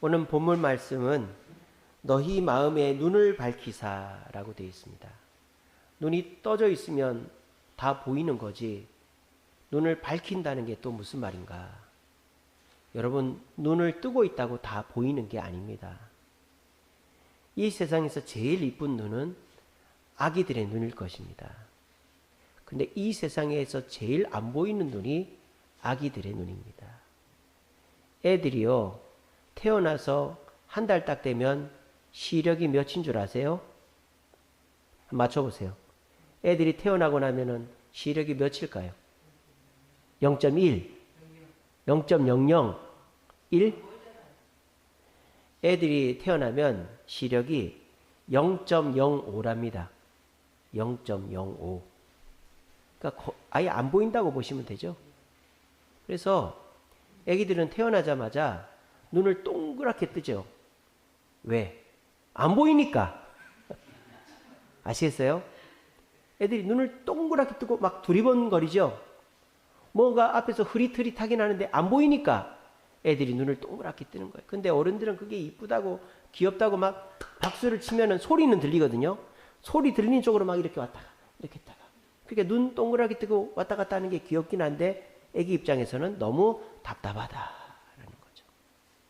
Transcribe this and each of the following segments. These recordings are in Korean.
오늘 본문 말씀은 너희 마음의 눈을 밝히사라고 되어 있습니다. 눈이 떠져 있으면 다 보이는 거지 눈을 밝힌다는 게 또 무슨 말인가? 여러분, 눈을 뜨고 있다고 다 보이는 게 아닙니다. 이 세상에서 제일 이쁜 눈은 아기들의 눈일 것입니다. 근데 이 세상에서 제일 안 보이는 눈이 아기들의 눈입니다. 애들이요, 태어나서 한 달 딱 되면 시력이 몇인 줄 아세요? 맞춰보세요. 애들이 태어나고 나면은 시력이 몇일까요? 0.1, 0.00, 1? 애들이 태어나면 시력이 0.05랍니다. 0.05. 그러니까 아예 안 보인다고 보시면 되죠. 그래서 애기들은 태어나자마자 눈을 동그랗게 뜨죠. 왜? 안 보이니까. 아시겠어요? 애들이 눈을 동그랗게 뜨고 막 두리번거리죠. 뭔가 앞에서 흐릿흐릿하긴 하는데 안 보이니까 애들이 눈을 동그랗게 뜨는 거예요. 근데 어른들은 그게 이쁘다고 귀엽다고 막 박수를 치면은 소리는 들리거든요. 소리 들리는 쪽으로 막 이렇게 왔다가 이렇게 했다가. 그러니까 눈 동그랗게 뜨고 왔다 갔다 하는 게 귀엽긴 한데 애기 입장에서는 너무 답답하다라는 거죠.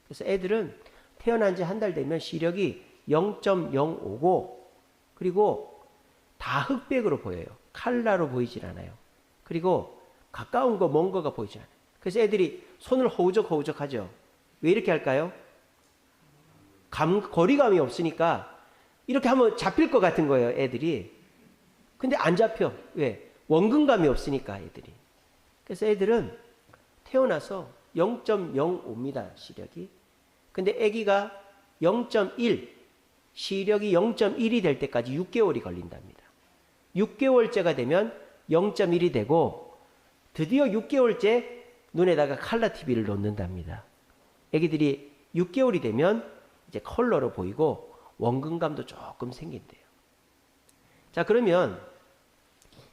그래서 애들은 태어난 지 한 달 되면 시력이 0.05고 그리고 다 흑백으로 보여요. 칼라로 보이질 않아요. 그리고 가까운 거, 먼 거가 보이지 않아요. 그래서 애들이 손을 허우적허우적 하죠. 왜 이렇게 할까요? 거리감이 없으니까 이렇게 하면 잡힐 것 같은 거예요, 애들이. 근데 안 잡혀. 왜? 원근감이 없으니까, 애들이. 그래서 애들은 태어나서 0.05입니다, 시력이. 근데 애기가 0.1, 시력이 0.1이 될 때까지 6개월이 걸린답니다. 6개월째가 되면 0.1이 되고 드디어 6개월째 눈에다가 칼라 TV를 놓는답니다. 애기들이 6개월이 되면 이제 컬러로 보이고 원근감도 조금 생긴대요. 자, 그러면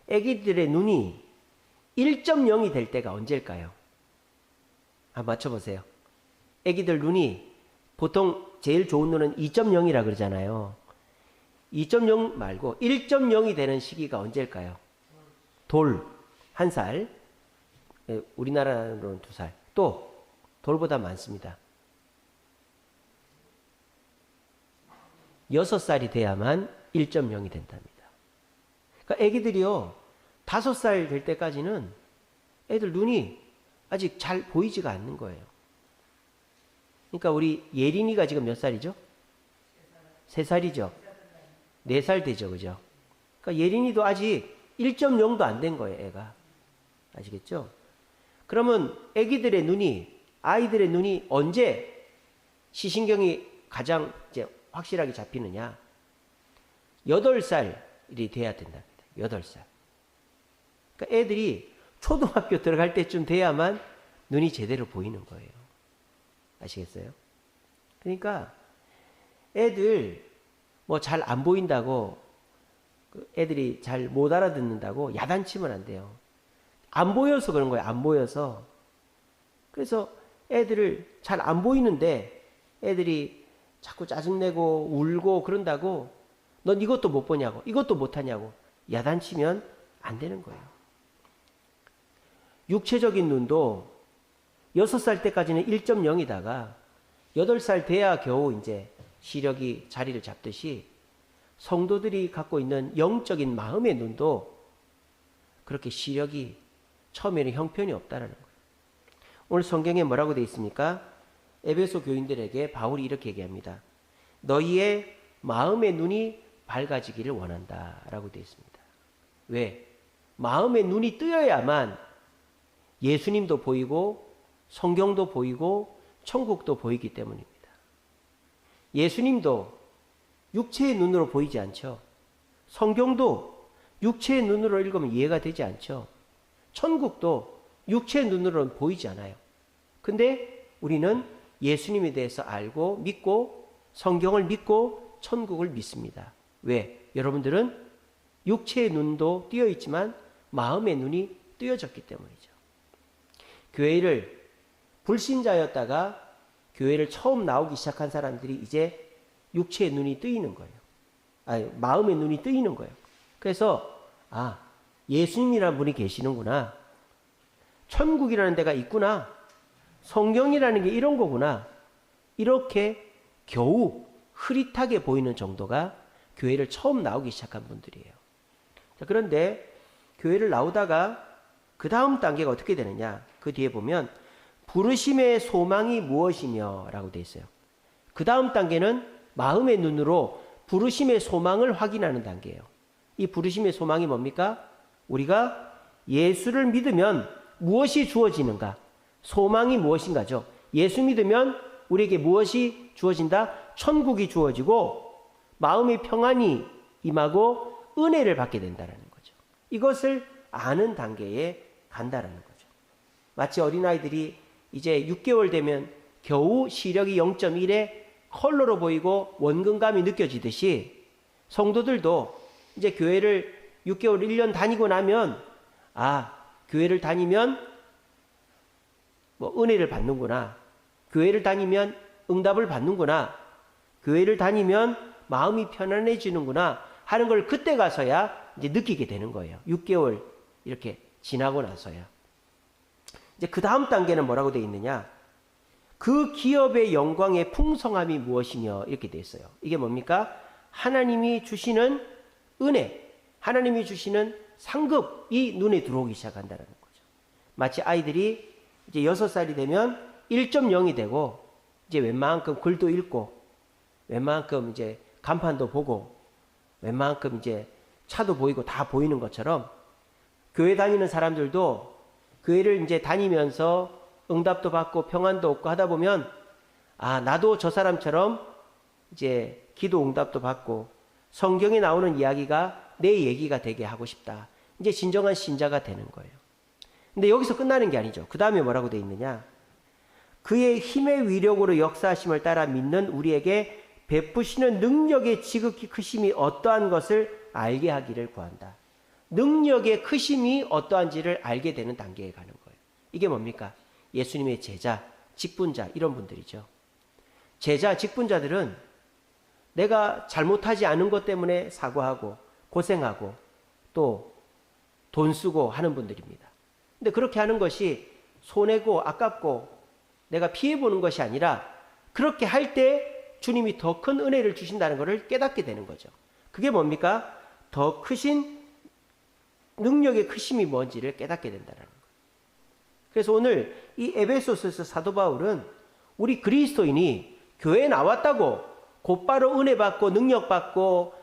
애기들의 눈이 1.0이 될 때가 언제일까요? 맞춰보세요. 애기들 눈이 보통 제일 좋은 눈은 2.0이라 그러잖아요. 2.0 말고 1.0이 되는 시기가 언제일까요? 돌, 1살. 우리나라로는 2살. 또 돌보다 많습니다. 6살이 돼야만 1.0이 된답니다. 그러니까 애기들이요, 5살 될 때까지는 애들 눈이 아직 잘 보이지가 않는 거예요. 그러니까 우리 예린이가 지금 몇 살이죠? 3살이죠? 4살 되죠, 그죠? 그러니까 예린이도 아직 1.0도 안 된 거예요, 애가. 아시겠죠? 그러면 애기들의 눈이, 아이들의 눈이 언제 시신경이 가장 이제 확실하게 잡히느냐? 8살이 돼야 된답니다. 8살. 그러니까 애들이 초등학교 들어갈 때쯤 돼야만 눈이 제대로 보이는 거예요. 아시겠어요? 그러니까 애들 뭐 잘 안 보인다고 애들이 잘 못 알아듣는다고 야단치면 안 돼요. 안 보여서 그런 거예요. 안 보여서. 그래서 애들을 잘 안 보이는데 애들이 자꾸 짜증내고 울고 그런다고 넌 이것도 못 보냐고 이것도 못하냐고 야단치면 안 되는 거예요. 육체적인 눈도 6살 때까지는 1.0이다가 8살 돼야 겨우 이제 시력이 자리를 잡듯이 성도들이 갖고 있는 영적인 마음의 눈도 그렇게 시력이 처음에는 형편이 없다라는 거예요. 오늘 성경에 뭐라고 되어 있습니까? 에베소 교인들에게 바울이 이렇게 얘기합니다. 너희의 마음의 눈이 밝아지기를 원한다 라고 되어 있습니다. 왜? 마음의 눈이 뜨여야만 예수님도 보이고 성경도 보이고 천국도 보이기 때문입니다. 예수님도 육체의 눈으로 보이지 않죠. 성경도 육체의 눈으로 읽으면 이해가 되지 않죠. 천국도 육체의 눈으로는 보이지 않아요. 근데 우리는 예수님에 대해서 알고 믿고 성경을 믿고 천국을 믿습니다. 왜? 여러분들은 육체의 눈도 뜨여 있지만 마음의 눈이 뜨여졌기 때문이죠. 교회를 불신자였다가 교회를 처음 나오기 시작한 사람들이 이제 육체의 눈이 뜨이는 거예요. 아니, 마음의 눈이 뜨이는 거예요. 그래서 예수님이라는 분이 계시는구나. 천국이라는 데가 있구나. 성경이라는 게 이런 거구나. 이렇게 겨우 흐릿하게 보이는 정도가 교회를 처음 나오기 시작한 분들이에요. 자, 그런데 교회를 나오다가 그 다음 단계가 어떻게 되느냐. 그 뒤에 보면 부르심의 소망이 무엇이며 라고 되어 있어요. 그 다음 단계는 마음의 눈으로 부르심의 소망을 확인하는 단계예요. 이 부르심의 소망이 뭡니까? 우리가 예수를 믿으면 무엇이 주어지는가? 소망이 무엇인가죠? 예수 믿으면 우리에게 무엇이 주어진다? 천국이 주어지고 마음의 평안이 임하고 은혜를 받게 된다는 거죠. 이것을 아는 단계에 간다는 거죠. 마치 어린아이들이 이제 6개월 되면 겨우 시력이 0.1에 컬러로 보이고 원근감이 느껴지듯이 성도들도 이제 교회를 6개월, 1년 다니고 나면 교회를 다니면 은혜를 받는구나. 교회를 다니면 응답을 받는구나. 교회를 다니면 마음이 편안해지는구나 하는 걸 그때 가서야 이제 느끼게 되는 거예요. 6개월 이렇게 지나고 나서야. 이제 그 다음 단계는 뭐라고 되어 있느냐? 그 기업의 영광의 풍성함이 무엇이며 이렇게 되어 있어요. 이게 뭡니까? 하나님이 주시는 은혜, 하나님이 주시는 상급이 눈에 들어오기 시작한다는 거죠. 마치 아이들이 이제 6살이 되면 1.0이 되고 이제 웬만큼 글도 읽고 웬만큼 이제 간판도 보고 웬만큼 이제 차도 보이고 다 보이는 것처럼 교회 다니는 사람들도 교회를 이제 다니면서 응답도 받고 평안도 얻고 하다 보면 나도 저 사람처럼 이제 기도 응답도 받고 성경에 나오는 이야기가 내 얘기가 되게 하고 싶다. 이제 진정한 신자가 되는 거예요. 근데 여기서 끝나는 게 아니죠. 그 다음에 뭐라고 되어 있느냐? 그의 힘의 위력으로 역사하심을 따라 믿는 우리에게 베푸시는 능력의 지극히 크심이 어떠한 것을 알게 하기를 구한다. 능력의 크심이 어떠한지를 알게 되는 단계에 가는 거예요. 이게 뭡니까? 예수님의 제자, 직분자 이런 분들이죠. 제자, 직분자들은 내가 잘못하지 않은 것 때문에 사과하고 고생하고 또 돈 쓰고 하는 분들입니다. 근데 그렇게 하는 것이 손해고 아깝고 내가 피해보는 것이 아니라 그렇게 할 때 주님이 더 큰 은혜를 주신다는 것을 깨닫게 되는 거죠. 그게 뭡니까? 더 크신 능력의 크심이 뭔지를 깨닫게 된다는 거예요. 그래서 오늘 이 에베소서에서 사도 바울은 우리 그리스도인이 교회에 나왔다고 곧바로 은혜 받고 능력 받고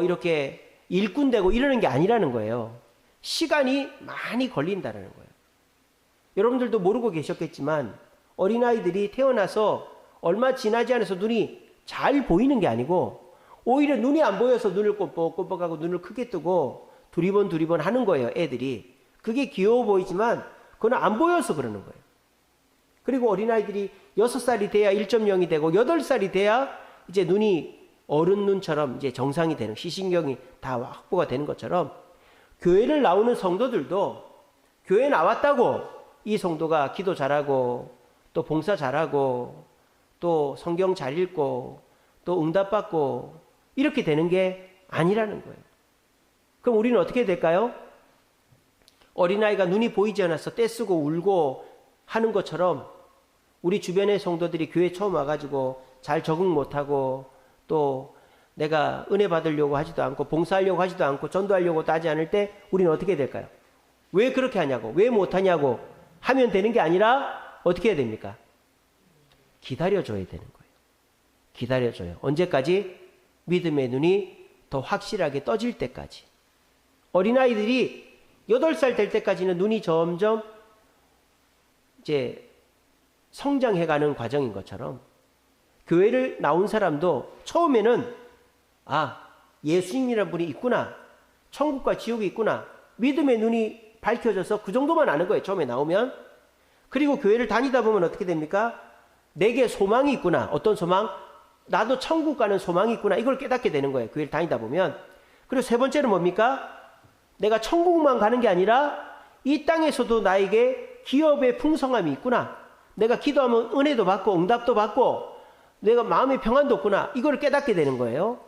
이렇게 일꾼 되고 이러는 게 아니라는 거예요. 시간이 많이 걸린다는 거예요. 여러분들도 모르고 계셨겠지만 어린아이들이 태어나서 얼마 지나지 않아서 눈이 잘 보이는 게 아니고 오히려 눈이 안 보여서 눈을 꼼뻑꼼뻑하고 눈을 크게 뜨고 두리번 하는 거예요. 애들이. 그게 귀여워 보이지만 그건 안 보여서 그러는 거예요. 그리고 어린아이들이 6살이 돼야 1.0이 되고 8살이 돼야 이제 눈이 어른 눈처럼 이제 정상이 되는, 시신경이 다 확보가 되는 것처럼 교회를 나오는 성도들도 교회 나왔다고 이 성도가 기도 잘하고 또 봉사 잘하고 또 성경 잘 읽고 또 응답받고 이렇게 되는 게 아니라는 거예요. 그럼 우리는 어떻게 될까요? 어린아이가 눈이 보이지 않아서 떼쓰고 울고 하는 것처럼 우리 주변의 성도들이 교회 처음 와가지고 잘 적응 못하고 또 내가 은혜 받으려고 하지도 않고 봉사하려고 하지도 않고 전도하려고도 하지 않을 때 우리는 어떻게 될까요? 왜 그렇게 하냐고, 왜 못하냐고 하면 되는 게 아니라 어떻게 해야 됩니까? 기다려줘야 되는 거예요. 기다려줘요. 언제까지? 믿음의 눈이 더 확실하게 떠질 때까지. 어린아이들이 8살 될 때까지는 눈이 점점 이제 성장해가는 과정인 것처럼 교회를 나온 사람도 처음에는 예수님이라는 분이 있구나, 천국과 지옥이 있구나, 믿음의 눈이 밝혀져서 그 정도만 아는 거예요. 처음에 나오면. 그리고 교회를 다니다 보면 어떻게 됩니까? 내게 소망이 있구나. 어떤 소망? 나도 천국 가는 소망이 있구나. 이걸 깨닫게 되는 거예요. 교회를 다니다 보면. 그리고 세 번째는 뭡니까? 내가 천국만 가는 게 아니라 이 땅에서도 나에게 기업의 풍성함이 있구나. 내가 기도하면 은혜도 받고 응답도 받고 내가 마음의 평안도 없구나. 이걸 깨닫게 되는 거예요.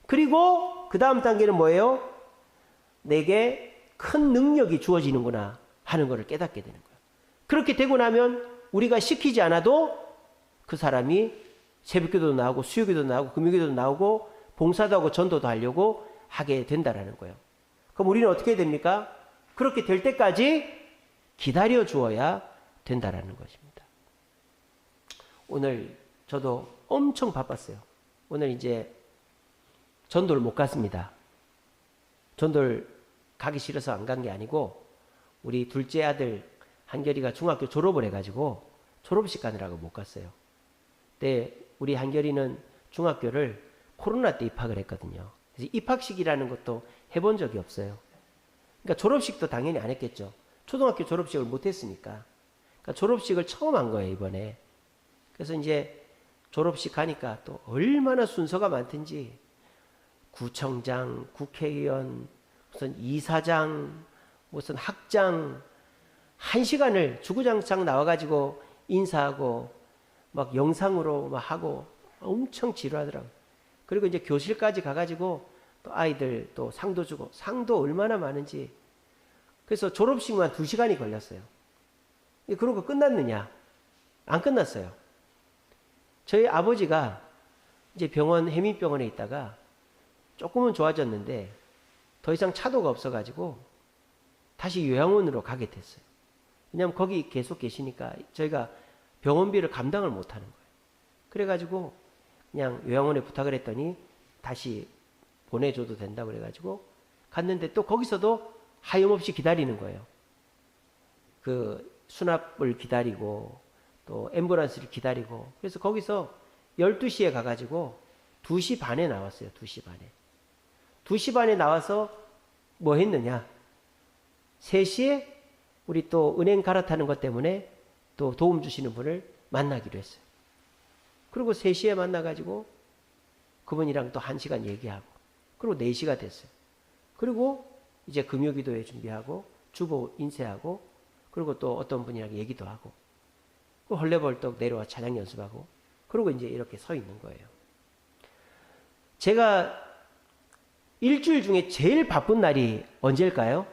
그리고 그 다음 단계는 뭐예요? 내게 큰 능력이 주어지는구나 하는 것을 깨닫게 되는 거예요. 그렇게 되고 나면 우리가 시키지 않아도 그 사람이 새벽기도도 나오고 수요기도도 나오고 금요기도도 나오고 봉사도 하고 전도도 하려고 하게 된다라는 거예요. 그럼 우리는 어떻게 해야 됩니까? 그렇게 될 때까지 기다려 주어야 된다라는 것입니다. 오늘 저도 엄청 바빴어요. 오늘 이제 전도를 못 갔습니다. 전도를 가기 싫어서 안 간 게 아니고 우리 둘째 아들 한결이가 중학교 졸업을 해가지고 졸업식 가느라고 못 갔어요. 근데 우리 한결이는 중학교를 코로나 때 입학을 했거든요. 그래서 입학식이라는 것도 해본 적이 없어요. 그러니까 졸업식도 당연히 안 했겠죠. 초등학교 졸업식을 못 했으니까. 그러니까 졸업식을 처음 한 거예요, 이번에. 그래서 이제 졸업식 가니까 또 얼마나 순서가 많든지 구청장, 국회의원, 무슨 이사장, 무슨 학장 1시간을 주구장창 나와가지고 인사하고 막 영상으로 막 하고 엄청 지루하더라고요. 그리고 이제 교실까지 가가지고 또 아이들 또 상도 주고 상도 얼마나 많은지. 그래서 졸업식만 2시간이 걸렸어요. 그러고 끝났느냐? 안 끝났어요. 저희 아버지가 이제 병원, 해민병원에 있다가 조금은 좋아졌는데 더 이상 차도가 없어가지고 다시 요양원으로 가게 됐어요. 왜냐하면 거기 계속 계시니까 저희가 병원비를 감당을 못하는 거예요. 그래가지고 그냥 요양원에 부탁을 했더니 다시 보내줘도 된다고 그래가지고 갔는데 또 거기서도 하염없이 기다리는 거예요. 그 수납을 기다리고 또 앰뷸런스를 기다리고. 그래서 거기서 12시에 가가지고 2시 반에 나왔어요. 2시 반에. 2시 반에 나와서 뭐 했느냐? 3시에 우리 또 은행 갈아타는 것 때문에 또 도움 주시는 분을 만나기로 했어요. 그리고 3시에 만나가지고 그분이랑 또 1시간 얘기하고 그리고 4시가 됐어요. 그리고 이제 금요기도회 준비하고 주보 인쇄하고 그리고 또 어떤 분이랑 얘기도 하고 그 헐레벌떡 내려와 찬양 연습하고 그리고 이제 이렇게 서 있는 거예요. 제가 일주일 중에 제일 바쁜 날이 언제일까요?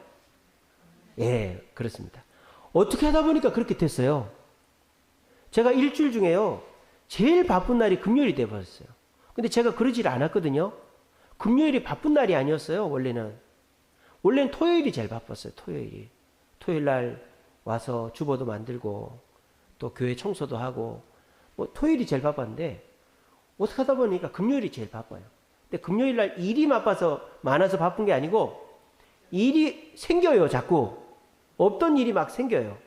예, 그렇습니다. 어떻게 하다 보니까 그렇게 됐어요. 제가 일주일 중에요, 제일 바쁜 날이 금요일이 돼버렸어요. 근데 제가 그러질 않았거든요. 금요일이 바쁜 날이 아니었어요, 원래는. 원래는 토요일이 제일 바빴어요, 토요일이. 토요일 날 와서 주보도 만들고, 또 교회 청소도 하고, 뭐 토요일이 제일 바빴는데, 어떻게 하다 보니까 금요일이 제일 바빠요. 근데 금요일 날 일이 많아서 바쁜 게 아니고, 일이 생겨요, 자꾸. 없던 일이 막 생겨요.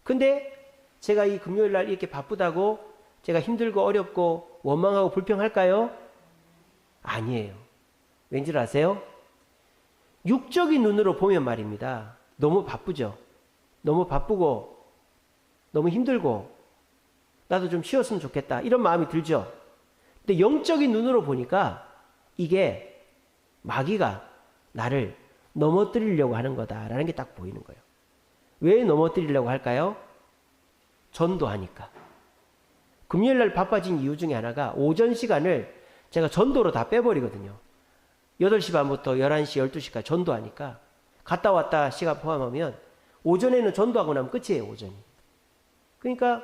근데 제가 이 금요일 날 이렇게 바쁘다고 제가 힘들고 어렵고 원망하고 불평할까요? 아니에요. 왠지 아세요? 육적인 눈으로 보면 말입니다. 너무 바쁘죠. 너무 바쁘고 너무 힘들고 나도 좀 쉬었으면 좋겠다 이런 마음이 들죠. 근데 영적인 눈으로 보니까 이게 마귀가 나를 넘어뜨리려고 하는 거다라는 게 딱 보이는 거예요. 왜 넘어뜨리려고 할까요? 전도하니까. 금요일 날 바빠진 이유 중에 하나가 오전 시간을 제가 전도로 다 빼버리거든요. 8시 반부터 11시, 12시까지 전도하니까 갔다 왔다 시간 포함하면 오전에는 전도하고 나면 끝이에요, 오전이. 그러니까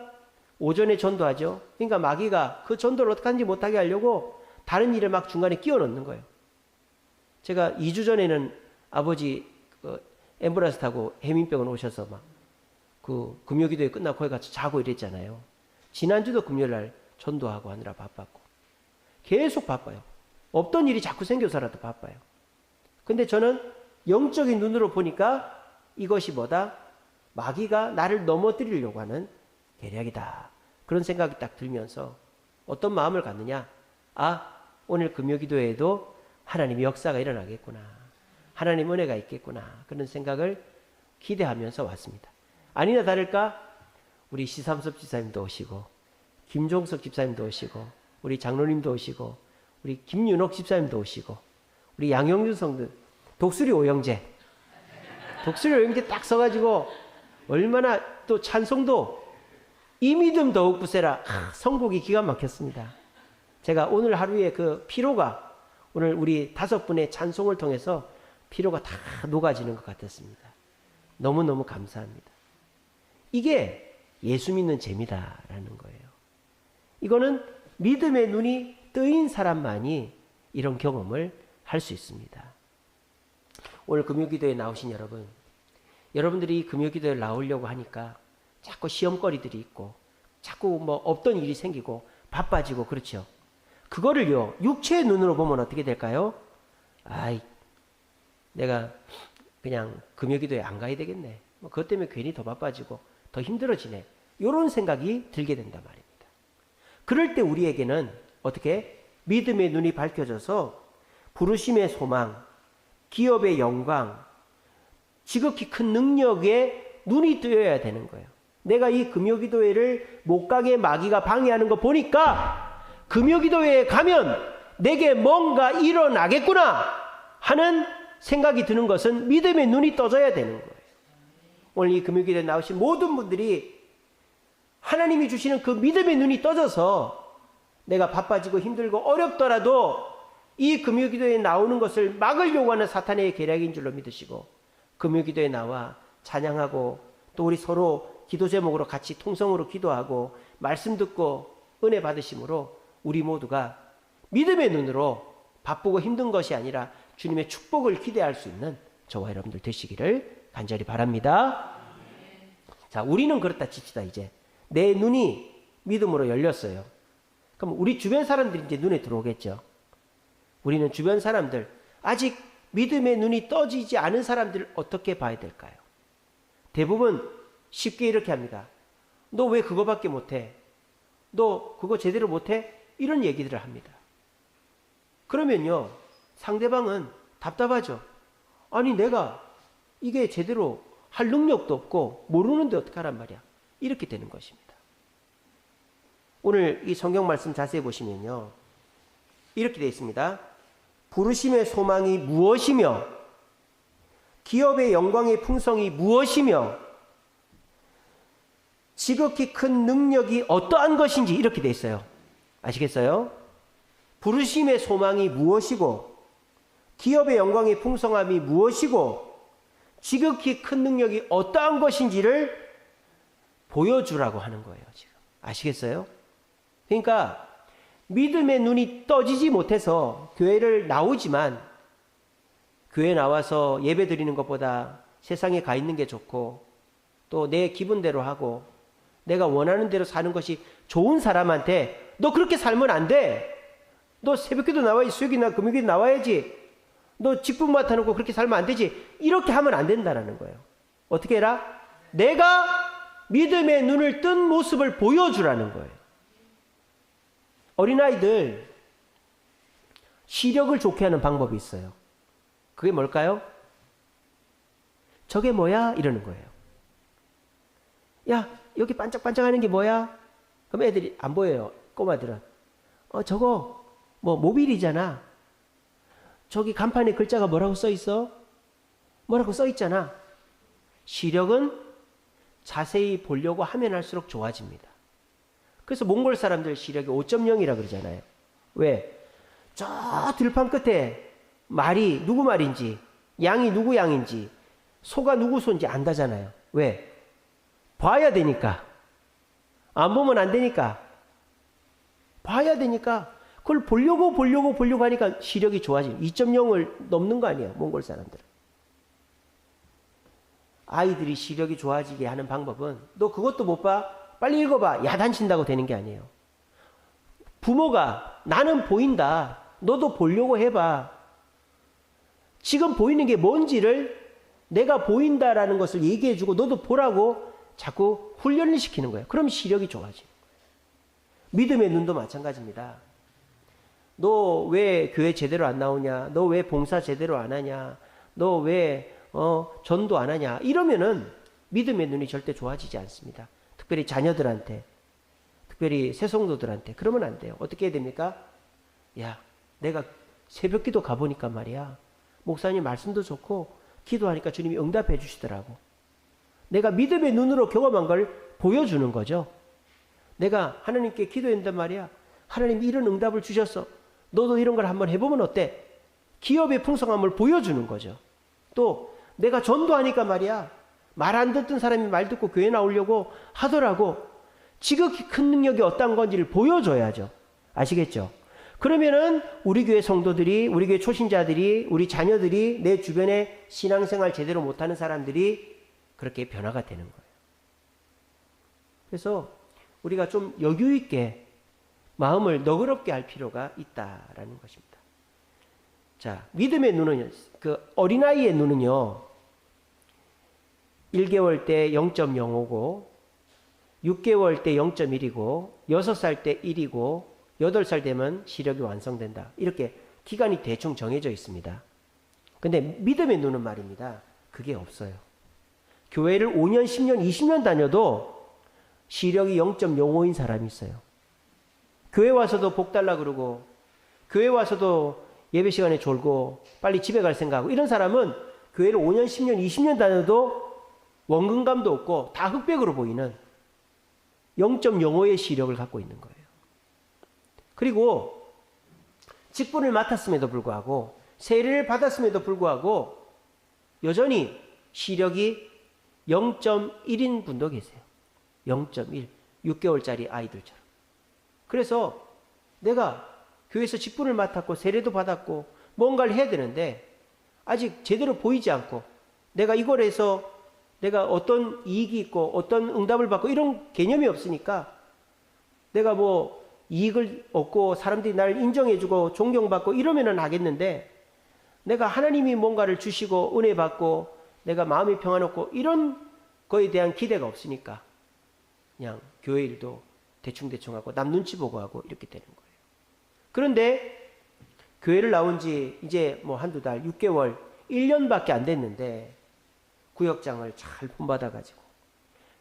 오전에 전도하죠. 그러니까 마귀가 그 전도를 어떻게 하는지 못하게 하려고 다른 일을 막 중간에 끼워 넣는 거예요. 제가 2주 전에는 아버지 앰뷸런스 타고 해민병원 오셔서 막 그 금요기도회 끝나고 거기 가서 자고 이랬잖아요. 지난주도 금요일 날 전도하고 하느라 바빴고 계속 바빠요. 없던 일이 자꾸 생겨서라도 바빠요. 근데 저는 영적인 눈으로 보니까 이것이 뭐다? 마귀가 나를 넘어뜨리려고 하는 계략이다. 그런 생각이 딱 들면서 어떤 마음을 갖느냐? 아, 오늘 금요기도회에도 하나님의 역사가 일어나겠구나. 하나님 은혜가 있겠구나. 그런 생각을 기대하면서 왔습니다. 아니나 다를까 우리 시삼섭 지사님도 오시고 김종석 집사님도 오시고 우리 장로님도 오시고 우리 김윤옥 집사님도 오시고 우리 양영준 성도 독수리 오영재 딱 서가지고 얼마나 또 찬송도 이 믿음 더욱 부세라. 선곡이 기가 막혔습니다. 제가 오늘 하루에 그 피로가 오늘 우리 5분의 찬송을 통해서 피로가 다 녹아지는 것 같았습니다. 너무너무 감사합니다. 이게 예수 믿는 재미다라는 거예요. 이거는 믿음의 눈이 뜨인 사람만이 이런 경험을 할 수 있습니다. 오늘 금요기도에 나오신 여러분, 여러분들이 이 금요기도에 나오려고 하니까 자꾸 시험거리들이 있고 자꾸 뭐 없던 일이 생기고 바빠지고 그렇죠. 그거를요 육체의 눈으로 보면 어떻게 될까요? 아이, 내가 그냥 금요기도에 안 가야 되겠네. 뭐 그것 때문에 괜히 더 바빠지고 더 힘들어지네. 이런 생각이 들게 된단 말입니다. 그럴 때 우리에게는 어떻게? 믿음의 눈이 밝혀져서 부르심의 소망, 기업의 영광, 지극히 큰 능력에 눈이 뜨여야 되는 거예요. 내가 이 금요기도회를 못 가게 마귀가 방해하는 거 보니까 금요기도회에 가면 내게 뭔가 일어나겠구나 하는 생각이 드는 것은 믿음의 눈이 떠져야 되는 거예요. 오늘 이 금요기도에 나오신 모든 분들이 하나님이 주시는 그 믿음의 눈이 떠져서 내가 바빠지고 힘들고 어렵더라도 이 금요기도에 나오는 것을 막으려고 하는 사탄의 계략인 줄로 믿으시고 금요기도에 나와 찬양하고 또 우리 서로 기도 제목으로 같이 통성으로 기도하고 말씀 듣고 은혜 받으심으로 우리 모두가 믿음의 눈으로 바쁘고 힘든 것이 아니라 주님의 축복을 기대할 수 있는 저와 여러분들 되시기를 간절히 바랍니다. 자, 우리는 그렇다 칩시다. 이제 내 눈이 믿음으로 열렸어요. 그럼 우리 주변 사람들이 이제 눈에 들어오겠죠. 우리는 주변 사람들, 아직 믿음의 눈이 떠지지 않은 사람들을 어떻게 봐야 될까요? 대부분 쉽게 이렇게 합니다. 너 왜 그거밖에 못해? 너 그거 제대로 못해? 이런 얘기들을 합니다. 그러면요, 상대방은 답답하죠. 아니, 내가 이게 제대로 할 능력도 없고 모르는데 어떡하란 말이야. 이렇게 되는 것입니다. 오늘 이 성경 말씀 자세히 보시면요, 이렇게 되어 있습니다. 부르심의 소망이 무엇이며 기업의 영광의 풍성이 무엇이며 지극히 큰 능력이 어떠한 것인지 이렇게 되어 있어요. 아시겠어요? 부르심의 소망이 무엇이고 기업의 영광의 풍성함이 무엇이고 지극히 큰 능력이 어떠한 것인지를 보여주라고 하는 거예요. 지금 아시겠어요? 그러니까 믿음의 눈이 떠지지 못해서 교회를 나오지만 교회 나와서 예배 드리는 것보다 세상에 가 있는 게 좋고 또 내 기분대로 하고 내가 원하는 대로 사는 것이 좋은 사람한테 너 그렇게 살면 안 돼. 너 새벽기도 나와야지. 수요일이나 금요일에 나와야지. 너 직분 맡아놓고 그렇게 살면 안 되지. 이렇게 하면 안 된다는 거예요. 어떻게 해라? 내가 믿음의 눈을 뜬 모습을 보여주라는 거예요. 어린아이들 시력을 좋게 하는 방법이 있어요. 그게 뭘까요? 저게 뭐야? 이러는 거예요. 야, 여기 반짝반짝하는 게 뭐야? 그럼 애들이 안 보여요. 꼬마들은. 저거 뭐 모빌이잖아. 저기 간판에 글자가 뭐라고 써 있어? 뭐라고 써 있잖아. 시력은 자세히 보려고 하면 할수록 좋아집니다. 그래서 몽골 사람들 시력이 5.0이라 그러잖아요. 왜? 저 들판 끝에 말이 누구 말인지, 양이 누구 양인지, 소가 누구 소인지 안다잖아요. 왜? 봐야 되니까. 안 보면 안 되니까. 봐야 되니까. 그걸 보려고 하니까 시력이 좋아지고 2.0을 넘는 거 아니에요. 몽골 사람들은. 아이들이 시력이 좋아지게 하는 방법은 너 그것도 못 봐? 빨리 읽어봐. 야단친다고 되는 게 아니에요. 부모가 나는 보인다. 너도 보려고 해봐. 지금 보이는 게 뭔지를 내가 보인다라는 것을 얘기해주고 너도 보라고 자꾸 훈련을 시키는 거예요. 그럼 시력이 좋아지는 거예요. 믿음의 눈도 마찬가지입니다. 너 왜 교회 제대로 안 나오냐? 너 왜 봉사 제대로 안 하냐? 너 왜 전도 안 하냐? 이러면은 믿음의 눈이 절대 좋아지지 않습니다. 특별히 자녀들한테, 특별히 새성도들한테 그러면 안 돼요. 어떻게 해야 됩니까? 야, 내가 새벽기도 가보니까 말이야. 목사님 말씀도 좋고 기도하니까 주님이 응답해 주시더라고. 내가 믿음의 눈으로 경험한 걸 보여주는 거죠. 내가 하나님께 기도했단 말이야. 하나님이 이런 응답을 주셨어. 너도 이런 걸 한번 해보면 어때? 기업의 풍성함을 보여주는 거죠. 또 내가 전도하니까 말이야. 말 안 듣던 사람이 말 듣고 교회 나오려고 하더라고. 지극히 큰 능력이 어떤 건지를 보여줘야죠. 아시겠죠? 그러면은 우리 교회 성도들이, 우리 교회 초신자들이, 우리 자녀들이, 내 주변에 신앙생활 제대로 못하는 사람들이 그렇게 변화가 되는 거예요. 그래서 우리가 좀 여유 있게 마음을 너그럽게 할 필요가 있다라는 것입니다. 자, 믿음의 눈은요, 그 어린아이의 눈은요, 1개월 때 0.05고, 6개월 때 0.1이고, 6살 때 1이고, 8살 되면 시력이 완성된다. 이렇게 기간이 대충 정해져 있습니다. 근데 믿음의 눈은 말입니다. 그게 없어요. 교회를 5년, 10년, 20년 다녀도 시력이 0.05인 사람이 있어요. 교회 와서도 복 달라 그러고, 교회 와서도 예배 시간에 졸고, 빨리 집에 갈 생각하고, 이런 사람은 교회를 5년, 10년, 20년 다녀도 원근감도 없고 다 흑백으로 보이는 0.05의 시력을 갖고 있는 거예요. 그리고 직분을 맡았음에도 불구하고 세례를 받았음에도 불구하고 여전히 시력이 0.1인 분도 계세요. 0.1, 6개월짜리 아이들처럼. 그래서 내가 교회에서 직분을 맡았고 세례도 받았고 뭔가를 해야 되는데 아직 제대로 보이지 않고 내가 이걸 해서 내가 어떤 이익이 있고 어떤 응답을 받고 이런 개념이 없으니까 내가 뭐 이익을 얻고 사람들이 나를 인정해주고 존경받고 이러면은 하겠는데 내가 하나님이 뭔가를 주시고 은혜 받고 내가 마음이 평안없고 이런 거에 대한 기대가 없으니까 그냥 교회 일도 대충대충 하고 남 눈치 보고 하고 이렇게 되는 거예요. 그런데 교회를 나온 지 이제 뭐 한두 달, 6개월, 1년밖에 안 됐는데 구역장을 잘 본받아가지고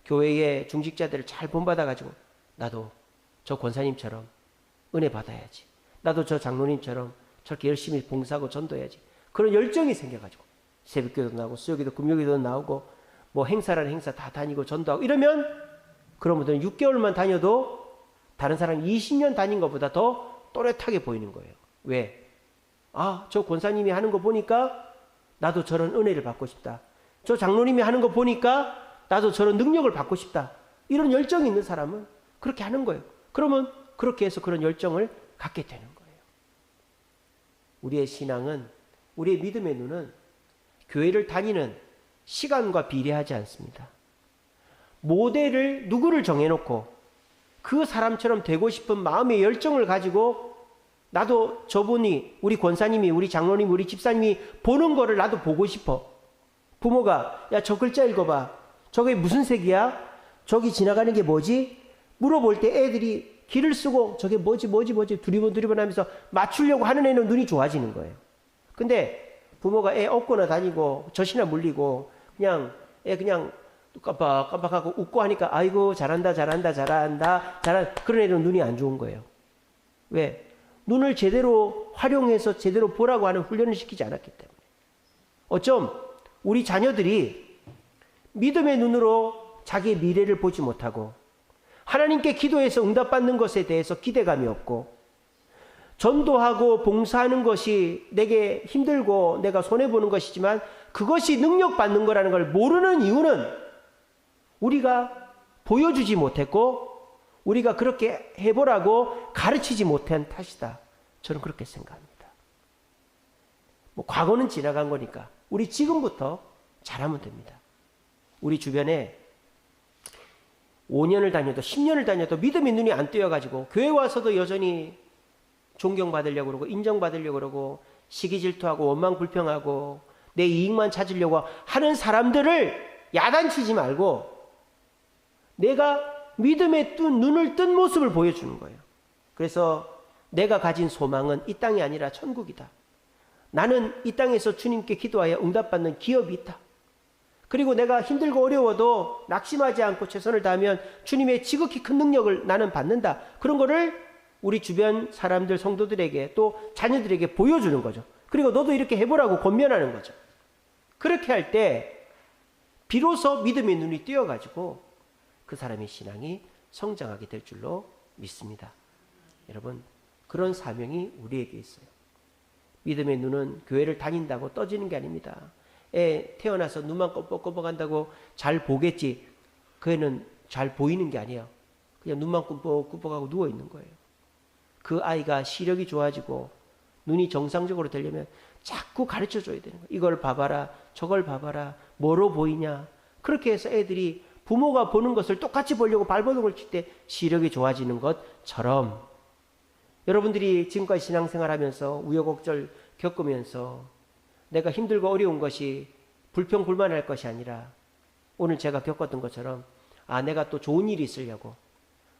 교회의 중직자들을 잘 본받아가지고 나도 저 권사님처럼 은혜 받아야지. 나도 저 장로님처럼 저렇게 열심히 봉사하고 전도해야지. 그런 열정이 생겨가지고 새벽기도 나오고 수요기도 금요기도 나오고 뭐 행사라는 행사 다 다니고 전도하고 이러면 그런 분들은 6개월만 다녀도 다른 사람 20년 다닌 것보다 더 또렷하게 보이는 거예요. 왜? 아, 저 권사님이 하는 거 보니까 나도 저런 은혜를 받고 싶다. 저 장로님이 하는 거 보니까 나도 저런 능력을 받고 싶다. 이런 열정이 있는 사람은 그렇게 하는 거예요. 그러면 그렇게 해서 그런 열정을 갖게 되는 거예요. 우리의 신앙은, 우리의 믿음의 눈은 교회를 다니는 시간과 비례하지 않습니다. 모델을 누구를 정해놓고 그 사람처럼 되고 싶은 마음의 열정을 가지고 나도 저분이, 우리 권사님이, 우리 장로님, 우리 집사님이 보는 거를 나도 보고 싶어. 부모가 야, 저 글자 읽어봐. 저게 무슨 색이야? 저기 지나가는 게 뭐지? 물어볼 때 애들이 길을 쓰고 저게 뭐지 두리번 하면서 맞추려고 하는 애는 눈이 좋아지는 거예요. 근데 부모가 애 업거나 다니고 젖이나 물리고 그냥 애 그냥 깜빡깜빡하고 웃고 하니까 아이고 잘한다 그런 애는 눈이 안 좋은 거예요. 왜? 눈을 제대로 활용해서 제대로 보라고 하는 훈련을 시키지 않았기 때문에. 어쩜 우리 자녀들이 믿음의 눈으로 자기의 미래를 보지 못하고 하나님께 기도해서 응답받는 것에 대해서 기대감이 없고 전도하고 봉사하는 것이 내게 힘들고 내가 손해보는 것이지만 그것이 능력받는 거라는 걸 모르는 이유는 우리가 보여주지 못했고 우리가 그렇게 해보라고 가르치지 못한 탓이다. 저는 그렇게 생각합니다. 뭐 과거는 지나간 거니까 우리 지금부터 잘하면 됩니다. 우리 주변에 5년을 다녀도 10년을 다녀도 믿음의 눈이 안 뜨여가지고 교회 와서도 여전히 존경받으려고 그러고 인정받으려고 그러고 시기질투하고 원망불평하고 내 이익만 찾으려고 하는 사람들을 야단치지 말고 내가 믿음의 눈을 뜬 모습을 보여주는 거예요. 그래서 내가 가진 소망은 이 땅이 아니라 천국이다. 나는 이 땅에서 주님께 기도하여 응답받는 기업이 있다. 그리고 내가 힘들고 어려워도 낙심하지 않고 최선을 다하면 주님의 지극히 큰 능력을 나는 받는다. 그런 거를 우리 주변 사람들, 성도들에게 또 자녀들에게 보여주는 거죠. 그리고 너도 이렇게 해보라고 권면하는 거죠. 그렇게 할 때 비로소 믿음의 눈이 띄어가지고 그 사람의 신앙이 성장하게 될 줄로 믿습니다. 여러분, 그런 사명이 우리에게 있어요. 믿음의 눈은 교회를 다닌다고 떠지는 게 아닙니다. 애 태어나서 눈만 껌뻑껌뻑 한다고 잘 보겠지. 그 애는 잘 보이는 게 아니에요. 그냥 눈만 껌뻑껌뻑하고 누워있는 거예요. 그 아이가 시력이 좋아지고 눈이 정상적으로 되려면 자꾸 가르쳐줘야 되는 거예요. 이걸 봐봐라, 저걸 봐봐라, 뭐로 보이냐. 그렇게 해서 애들이 부모가 보는 것을 똑같이 보려고 발버둥을 칠 때 시력이 좋아지는 것처럼 여러분들이 지금까지 신앙생활하면서 우여곡절 겪으면서 내가 힘들고 어려운 것이 불평불만할 것이 아니라 오늘 제가 겪었던 것처럼 내가 또 좋은 일이 있으려고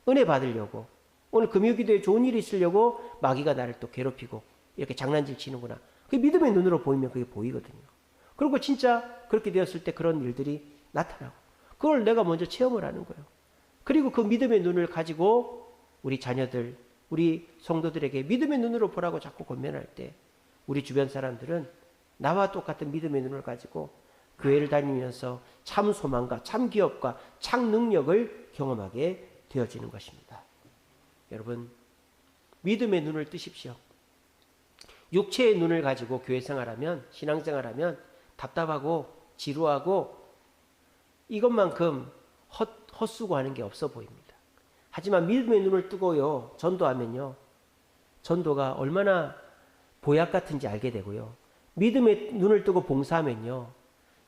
은혜 받으려고 오늘 금요기도에 좋은 일이 있으려고 마귀가 나를 또 괴롭히고 이렇게 장난질 치는구나. 그게 믿음의 눈으로 보이면 그게 보이거든요. 그리고 진짜 그렇게 되었을 때 그런 일들이 나타나고 그걸 내가 먼저 체험을 하는 거예요. 그리고 그 믿음의 눈을 가지고 우리 자녀들, 우리 성도들에게 믿음의 눈으로 보라고 자꾸 권면할 때 우리 주변 사람들은 나와 똑같은 믿음의 눈을 가지고 교회를 다니면서 참 소망과 참 기업과 참 능력을 경험하게 되어지는 것입니다. 여러분, 믿음의 눈을 뜨십시오. 육체의 눈을 가지고 교회 생활하면, 신앙생활하면 답답하고 지루하고 이것만큼 헛수고하는 게 없어 보입니다. 하지만 믿음의 눈을 뜨고요, 전도하면요, 전도가 얼마나 보약 같은지 알게 되고요. 믿음의 눈을 뜨고 봉사하면요,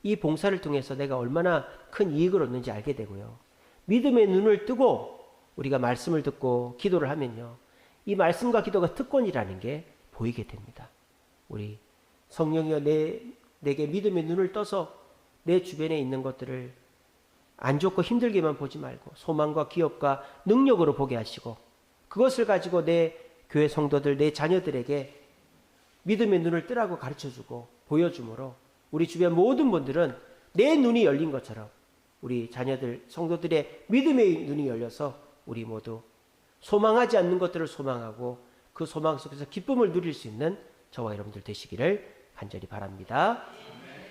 이 봉사를 통해서 내가 얼마나 큰 이익을 얻는지 알게 되고요. 믿음의 눈을 뜨고 우리가 말씀을 듣고 기도를 하면요, 이 말씀과 기도가 특권이라는 게 보이게 됩니다. 우리 성령이여 내게 믿음의 눈을 떠서 내 주변에 있는 것들을 안 좋고 힘들게만 보지 말고 소망과 기업과 능력으로 보게 하시고 그것을 가지고 내 교회 성도들, 내 자녀들에게 믿음의 눈을 뜨라고 가르쳐주고 보여주므로 우리 주변 모든 분들은 내 눈이 열린 것처럼 우리 자녀들, 성도들의 믿음의 눈이 열려서 우리 모두 소망하지 않는 것들을 소망하고 그 소망 속에서 기쁨을 누릴 수 있는 저와 여러분들 되시기를 간절히 바랍니다.